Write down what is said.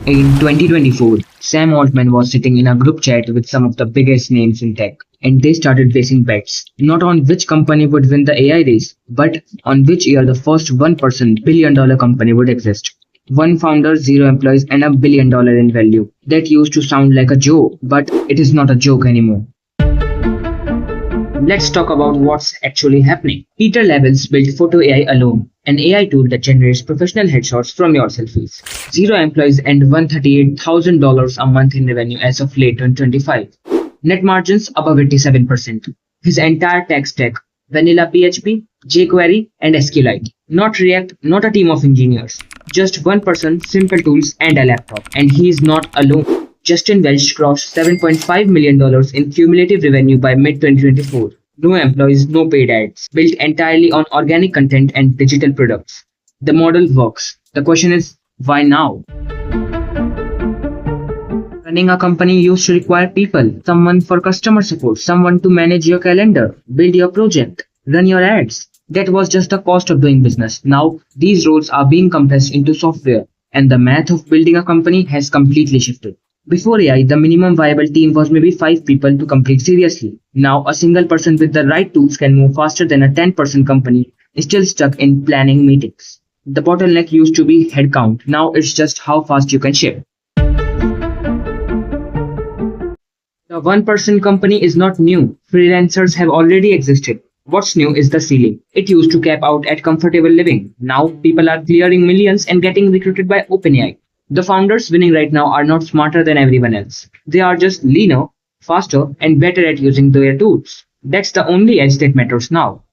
In 2024, Sam Altman was sitting in a group chat with some of the biggest names in tech, and they started placing bets, not on which company would win the AI race, but on which year the first $1% billion company would exist. One founder, zero employees, and $1 billion in value. That used to sound like a joke, but it is not a joke anymore. Let's talk about what's actually happening. Pieter Levels built Photo AI alone, an AI tool that generates professional headshots from your selfies. Zero employees and $138,000 a month in revenue as of late 2025. Net margins above 87%. His entire tech stack, vanilla PHP, jQuery, and SQLite. Not React, not a team of engineers. Just one person, simple tools, and a laptop. And he is not alone. Justin Welsh crossed $7.5 million in cumulative revenue by mid-2024. No employees, no paid ads. Built entirely on organic content and digital products. The model works. The question is, why now? Running a company used to require people, someone for customer support, someone to manage your calendar, build your project, run your ads. That was just the cost of doing business. Now, these roles are being compressed into software, and the math of building a company has completely shifted. Before AI, the minimum viable team was maybe 5 people to complete seriously. Now, a single person with the right tools can move faster than a 10-person company still stuck in planning meetings. The bottleneck used to be headcount. Now it's just how fast you can ship. The one-person company is not new. Freelancers have already existed. What's new is the ceiling. It used to cap out at comfortable living. Now people are clearing millions and getting recruited by OpenAI. The founders winning right now are not smarter than everyone else. They are just leaner, faster, and better at using their tools. That's the only edge that matters now.